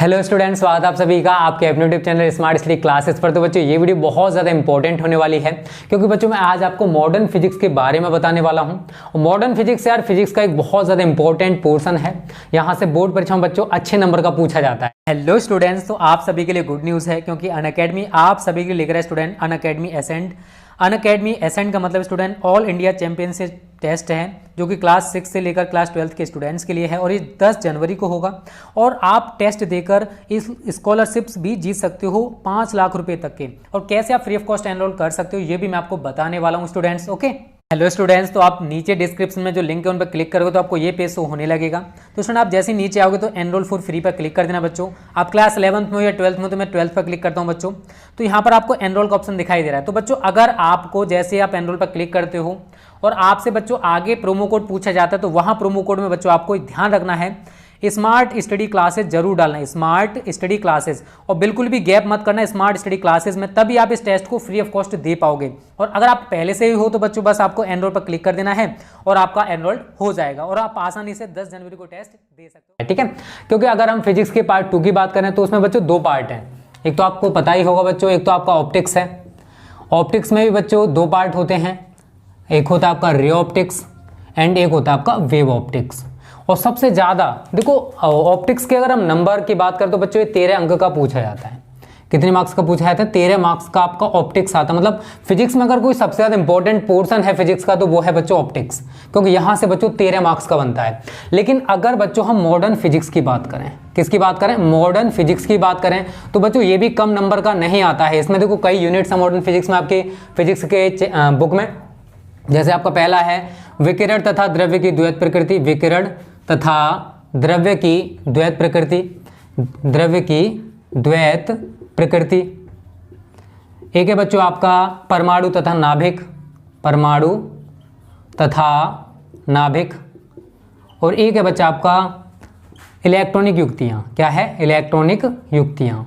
Hello students, स्वागत है आप सभी का आपके अपने YouTube channel smart study classes पर। तो बच्चों ये वीडियो बहुत ज़्यादा इंपॉर्टेंट होने वाली है क्योंकि बच्चों मैं आज आपको मॉडर्न फिजिक्स के बारे में बताने वाला हूँ। मॉडर्न फिजिक्स यार फिजिक्स का एक बहुत ज़्यादा इंपॉर्टेंट पोर्शन है। यहाँ से बोर्ड परीक्षा में बच्चों अच्छे नंबर का पूछा जाता है। हेलो स्टूडेंट्स, तो आप सभी के लिए गुड न्यूज़ है क्योंकि अनअकैडमी आप सभी के लिए लेकर है student Unacademy ascent. Unacademy ascent का मतलब student all India championship test है जो कि क्लास 6 से लेकर क्लास 12 के स्टूडेंट्स के लिए है और ये 10 जनवरी को होगा। और आप टेस्ट देकर इस स्कॉलरशिप्स भी जीत सकते हो 5 लाख रुपए तक के। और कैसे आप फ्री ऑफ कॉस्ट एनरोल कर सकते हो ये भी मैं आपको बताने वाला हूँ स्टूडेंट्स। ओके, हेलो स्टूडेंट्स, तो आप नीचे डिस्क्रिप्शन में जो लिंक है उन पर क्लिक करोगे तो आपको ये पेज शो होने लगेगा। तो स्टूडेंट आप जैसे ही नीचे आओगे तो एनरोल फॉर फ्री पर क्लिक कर देना बच्चों। आप क्लास 11th में हो या 12th में, तो मैं 12th पर क्लिक करता हूँ बच्चों। तो यहाँ पर आपको एनरोल का ऑप्शन दिखाई दे रहा है। तो बच्चों अगर आपको जैसे आप एनरोल पर क्लिक करते हो और आपसे बच्चों आगे प्रोमो कोड पूछा जाता है तो वहाँ प्रोमो कोड में बच्चों आपको ध्यान रखना है स्मार्ट स्टडी क्लासेस जरूर डालना है, स्मार्ट स्टडी क्लासेस। और बिल्कुल भी गैप मत करना स्मार्ट स्टडी क्लासेस में, तभी आप इस टेस्ट को फ्री ऑफ कॉस्ट दे पाओगे। और अगर आप पहले से ही हो तो बच्चों बस आपको एनरोल पर क्लिक कर देना है और आपका एनरोल्ड हो जाएगा और आप आसानी से 10 जनवरी को टेस्ट दे सकते हो। ठीक है, क्योंकि अगर हम फिजिक्स के पार्ट 2 की बात करें तो उसमें बच्चों 2 पार्ट हैं। एक तो आपको पता ही होगा बच्चों, एक तो आपका ऑप्टिक्स है। ऑप्टिक्स में भी बच्चों 2 पार्ट होते हैं, एक होता है आपका रे ऑप्टिक्स एंड एक होता है आपका वेव ऑप्टिक्स। और सबसे ज़्यादा देखो ऑप्टिक्स के अगर हम नंबर की बात करें तो बच्चों ये 13 अंक का पूछा जाता है। कितने मार्क्स का पूछा जाता है? 13 मार्क्स का आपका ऑप्टिक्स आता है। मतलब फिजिक्स में अगर कोई सबसे ज़्यादा इंपॉर्टेंट पोर्शन है फिजिक्स का तो वो है बच्चों ऑप्टिक्स, क्योंकि यहाँ से बच्चों 13 मार्क्स का बनता है। लेकिन अगर बच्चों हम मॉडर्न फिजिक्स की बात करें, किसकी बात करें? मॉडर्न फिजिक्स की बात करें तो बच्चों ये भी कम नंबर का नहीं आता है। इसमें देखो कई यूनिट्स हैं मॉडर्न फिजिक्स में आपके फिजिक्स के बुक में। जैसे आपका पहला है विकिरण तथा द्रव्य की द्वैत प्रकृति, विकिरण तथा द्रव्य की द्वैत प्रकृति, द्रव्य की द्वैत प्रकृति। एक है बच्चों आपका परमाणु तथा नाभिक, परमाणु तथा नाभिक। और एक है बच्चा आपका इलेक्ट्रॉनिक युक्तियां। क्या है? इलेक्ट्रॉनिक युक्तियां,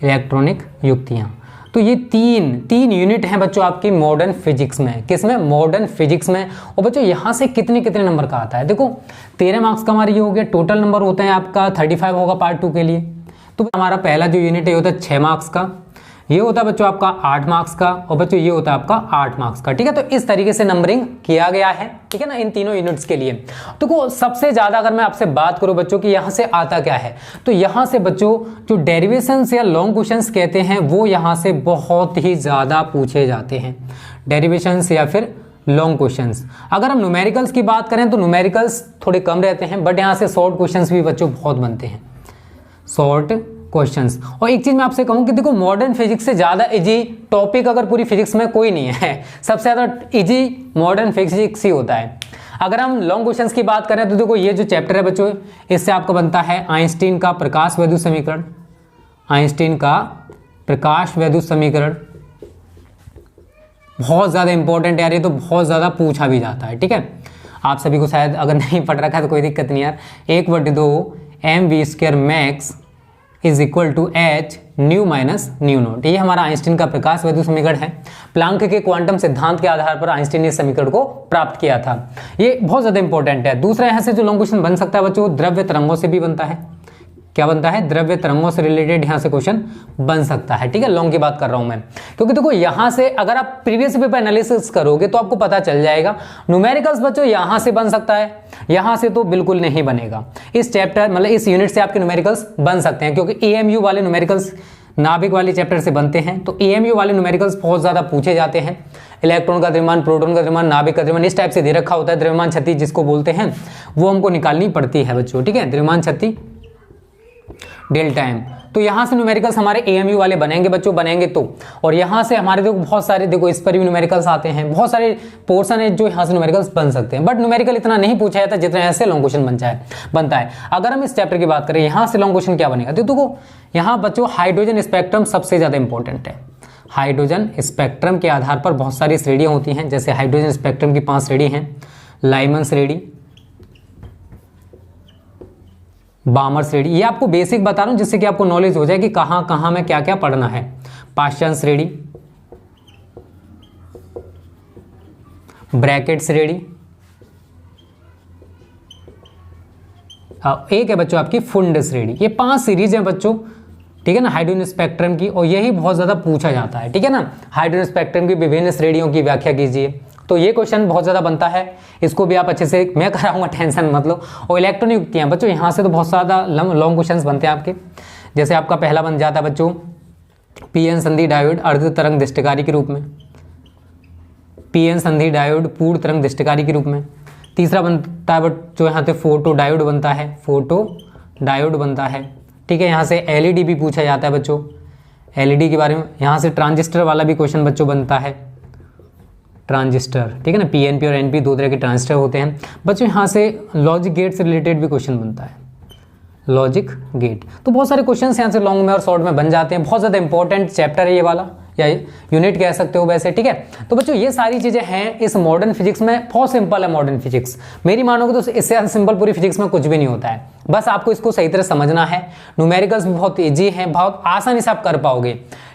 इलेक्ट्रॉनिक युक्तियां। तो ये तीन यूनिट हैं बच्चों आपकी मॉडर्न फिजिक्स में। किसमें? मॉडर्न फिजिक्स में। और बच्चों यहाँ से कितने नंबर का आता है? देखो 13 मार्क्स का हमारा ये हो गया, टोटल नंबर होता है आपका 35 होगा पार्ट 2 के लिए। तो हमारा पहला जो यूनिट है होता है 6 मार्क्स का, ये होता है बच्चों आपका 8 मार्क्स का, और बच्चों ये होता है आपका 8 मार्क्स का। ठीक है, तो इस तरीके से नंबरिंग किया गया है। ठीक है ना, इन तीनों यूनिट्स के लिए। तो सबसे ज्यादा अगर मैं आपसे बात करूं बच्चों कि यहां से आता क्या है, तो यहां से बच्चों जो डेरिवेशंस या लॉन्ग क्वेश्चंस कहते हैं वो यहां से बहुत ही ज्यादा पूछे जाते हैं, डेरिवेशंस या फिर लॉन्ग क्वेश्चंस। अगर हम न्यूमेरिकल्स की बात करें तो न्यूमेरिकल्स थोड़े कम रहते हैं, बट यहां से शॉर्ट क्वेश्चंस भी बच्चों बहुत बनते हैं, शॉर्ट क्वेश्चंस। और एक चीज मैं आपसे कहूं कि देखो मॉडर्न फिजिक्स से ज्यादा इजी टॉपिक अगर पूरी फिजिक्स में कोई नहीं है। सबसे ज्यादा इजी मॉडर्न फिजिक्स ही होता है। अगर हम लॉन्ग क्वेश्चंस की बात करें तो देखो ये जो चैप्टर है बच्चों, इससे आपको बनता है आइंस्टीन का प्रकाश वैद्युत समीकरण, आइंस्टीन का प्रकाश वैद्युत समीकरण। बहुत ज्यादा इंपॉर्टेंट यार, ये तो बहुत ज्यादा पूछा भी जाता है। ठीक है, आप सभी को शायद अगर नहीं पढ़ रखा है तो कोई दिक्कत नहीं यार। 1/2 mv² max is equal to H nu minus nu nought. ये हमारा आइंस्टीन का प्रकाश वैद्युत समीकरण है। प्लांक के क्वांटम सिद्धांत के आधार पर आइंस्टीन ने इस समीकरण को प्राप्त किया था। ये बहुत ज्यादा इंपॉर्टेंट है। दूसरा यहाँ से जो लॉन्ग क्वेश्चन बन सकता है बच्चों, द्रव्य तरंगों से भी बनता है। क्या बनता है? द्रव्य तरंगों से रिलेटेड यहाँ से क्वेश्चन बन सकता है। ठीक है, लॉन्ग की बात कर रहा हूं मैं, क्योंकि देखो यहाँ से अगर आप प्रीवियस पेपर एनालिसिस करोगे तो आपको पता चल जाएगा। न्यूमेरिकल्स बच्चों यहाँ से बन सकता है, यहाँ से तो बिल्कुल नहीं बनेगा। इस चैप्टर मतलब इस यूनिट से आपके न्यूमेरिकल्स बन सकते हैं, क्योंकि एएमयू वाले न्यूमेरिकल्स नाभिक वाले चैप्टर से बनते हैं। तो एएमयू वाले न्यूमेरिकल्स बहुत ज्यादा पूछे जाते हैं। इलेक्ट्रॉन का द्रव्यमान, प्रोटॉन का द्रव्यमान, नाभिक का द्रव्यमान, इस टाइप से दे रखा होता है। द्रव्यमान छत्ती जिसको बोलते हैं वो हमको निकालनी पड़ती है बच्चों। ठीक है, द्रव्यमान छत्ती डेल्टा एम। तो यहां से न्यूमेरिकल्स हमारे एएमयू वाले बनेंगे बच्चों, बनेंगे तो। और यहां से हमारे देखो बहुत सारे, देखो इस पर भी न्यूमेरिकल्स आते हैं, बहुत सारे पोर्शन है जो यहां से न्यूमेरिकल्स बन सकते हैं। बट न्यूमेरिकल इतना नहीं पूछा जाता जितना ऐसे लॉन्ग क्वेश्चन बनता है। अगर हम इस चैप्टर की बात करें यहां से लॉन्ग क्वेश्चन क्या बनेगा, तो देखो यहां बच्चों हाइड्रोजन स्पेक्ट्रम सबसे ज्यादा इंपॉर्टेंट है। हाइड्रोजन स्पेक्ट्रम के आधार पर बहुत सारी श्रेणियां होती हैं। जैसे हाइड्रोजन स्पेक्ट्रम की 5 श्रेणी हैं, लाइमन श्रेणी, बामर श्रेणी। ये आपको बेसिक बता रहा हूं जिससे कि आपको नॉलेज हो जाए कि कहां कहां में क्या क्या पढ़ना है। पाश्चात्य श्रेणी, ब्रैकेट श्रेणी, एक है बच्चों आपकी फुंड श्रेणी। ये 5 सीरीज हैं बच्चों, ठीक है ना, हाइड्रोजन स्पेक्ट्रम की, और यही बहुत ज़्यादा पूछा जाता है, ठीक है ना। हाइड्रोजन स्पेक्ट्रम की विभिन्न श्रेणियों की व्याख्या कीजिए, तो ये क्वेश्चन बहुत ज़्यादा बनता है, इसको भी आप अच्छे से मैं कराऊंगा, टेंशन मत लो। और इलेक्ट्रॉन युक्तियाँ बच्चों, यहाँ से तो बहुत ज़्यादा लॉन्ग क्वेश्चन बनते हैं आपके। जैसे आपका पहला बन जाता है बच्चों पीएन संधि डायोड अर्ध तरंग दृष्टिकारी के रूप में, पीएन संधि डायोड पूर्ण तरंग दृष्टिकारी के रूप में। तीसरा बनता है बच्चों यहाँ से फोटो डायोड बनता है, फोटो डायोड बनता है, ठीक है। यहाँ से एलईडी भी पूछा जाता है बच्चों, एलईडी के बारे में। यहाँ से ट्रांजिस्टर वाला भी क्वेश्चन बच्चों बनता है, ट्रांजिस्टर, ठीक है ना, पीएनपी और एनपी 2 तरह के ट्रांजिस्टर होते हैं बच्चों। यहाँ से लॉजिक गेट से रिलेटेड भी क्वेश्चन बनता है, लॉजिक गेट। तो बहुत सारे क्वेश्चन यहाँ से लॉन्ग में और शॉर्ट में बन जाते हैं। बहुत ज़्यादा इंपॉर्टेंट चैप्टर है ये वाला, या यूनिट कह सकते हो वैसे, ठीक है। तो बच्चों ये सारी चीज़ें हैं इस मॉडर्न फिजिक्स में। बहुत सिंपल है मॉडर्न फिजिक्स, मेरी मानोगे तो इससे ज़्यादा सिंपल पूरी फिजिक्स में कुछ भी नहीं होता है। बस आपको इसको सही तरह समझना है। न्यूमेरिकल्स भी बहुत ईजी हैं, बहुत आसानी से आप कर पाओगे,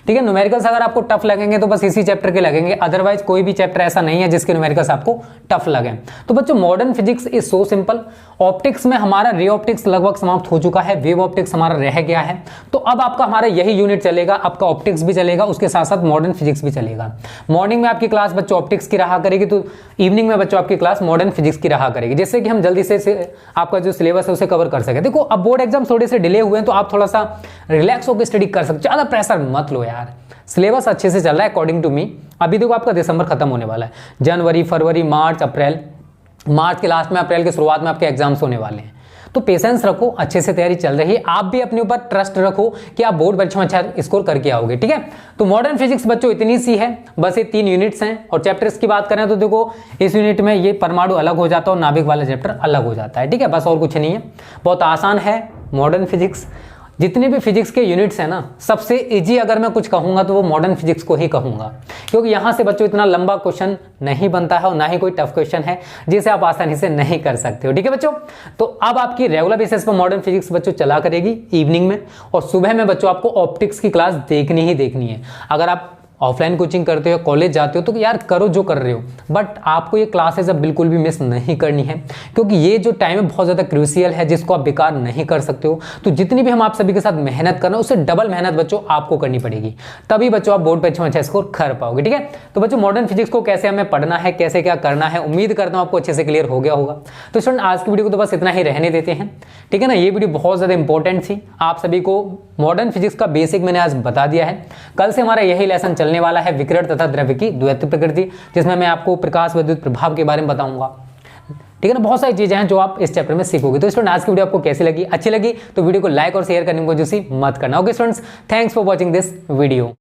ठीक है। न्यूमेरिकल्स अगर आपको टफ लगेंगे तो बस इसी चैप्टर के लगेंगे, अदरवाइज कोई भी चैप्टर ऐसा नहीं है जिसके न्यूमेरिकल्स आपको टफ लगे। तो बच्चों modern physics is so simple. Optics में हमारा रे ऑप्टिक्स लगभग समाप्त हो चुका है, वेव ऑप्टिक्स हमारा रह गया है। तो अब आपका हमारा यही यूनिट चलेगा, आपका ऑप्टिक्स भी चलेगा, उसके साथ साथ मॉडर्न फिजिक्स भी चलेगा। मॉर्निंग में आपकी क्लास बच्चों ऑप्टिक्स की रहा करेगी, तो इवनिंग में बच्चों आपकी क्लास मॉडर्न फिजिक्स की रहा करेगी, जिससे कि हम जल्दी से आपका जो सिलेबस है उसे कवर कर सके। देखो अब बोर्ड एग्जाम थोड़े से डिले हुए हैं, तो आप थोड़ा सा रिलैक्स होकर स्टडी कर सकते, ज़्यादा प्रेशर मत लो यार, सिलेबस अच्छे से चल रहा है अकॉर्डिंग टू मी। अभी देखो आपका दिसंबर खत्म होने वाला है, जनवरी, फरवरी, मार्च, अप्रैल, मार्च के लास्ट में, अप्रैल के शुरुआत में आपके एग्जाम्स होने वाले हैं। तो पेशेंस रखो, अच्छे से तैयारी चल रही है, आप भी अपने ऊपर ट्रस्ट रखो कि आप बोर्ड परीक्षा में अच्छा स्कोर करके आओगे, ठीक है। तो मॉडर्न फिजिक्स बच्चों इतनी सी है, बस ये 3 यूनिट्स हैं। और चैप्टर्स की बात करें तो देखो इस यूनिट में ये परमाणु अलग हो जाता है और नाभिक वाला चैप्टर अलग हो जाता है, ठीक है, बस और कुछ नहीं है। बहुत आसान है मॉडर्न फिजिक्स। जितने भी फिजिक्स के यूनिट्स हैं ना, सबसे इजी अगर मैं कुछ कहूंगा तो वो मॉडर्न फिजिक्स को ही कहूंगा, क्योंकि यहाँ से बच्चों इतना लंबा क्वेश्चन नहीं बनता है और ना ही कोई टफ क्वेश्चन है जिसे आप आसानी से नहीं कर सकते हो, ठीक है बच्चों। तो अब आपकी रेगुलर बेसिस पर मॉडर्न फिजिक्स बच्चों चला करेगी इवनिंग में, और सुबह में बच्चों आपको ऑप्टिक्स की क्लास देखनी ही देखनी है। अगर आप ऑफलाइन कोचिंग करते हो, कॉलेज जाते हो, तो यार करो जो कर रहे हो, बट आपको ये क्लासेस अब बिल्कुल भी मिस नहीं करनी है, क्योंकि ये जो टाइम है बहुत ज़्यादा क्रूशियल है, जिसको आप बेकार नहीं कर सकते हो। तो जितनी भी हम आप सभी के साथ मेहनत करना, उससे डबल मेहनत बच्चों आपको करनी पड़ेगी, तभी बच्चों आप बोर्ड परीक्षा में अच्छा स्कोर कर पाओगे, ठीक है। तो बच्चों मॉडर्न फिजिक्स को कैसे हमें पढ़ना है, कैसे क्या करना है, उम्मीद करता हूँ आपको अच्छे से क्लियर हो गया होगा। तो स्टूडेंट आज की वीडियो को तो बस इतना ही रहने देते हैं, ठीक है ना। ये वीडियो बहुत ज़्यादा इंपॉर्टेंट थी, आप सभी को मॉडर्न फिजिक्स का बेसिक मैंने आज बता दिया है। कल से हमारा यही लेसन चलने वाला है, विकिरण तथा द्रव्य की द्वैत प्रकृति, जिसमें मैं आपको प्रकाश विद्युत प्रभाव के बारे में बताऊंगा, ठीक है ना। बहुत सारी चीजें हैं जो आप इस चैप्टर में सीखोगे। तो स्टूडेंट आज की वीडियो आपको कैसी लगी, अच्छी लगी तो वीडियो को लाइक और शेयर करने को मत करना। Okay students, thanks for watching this video.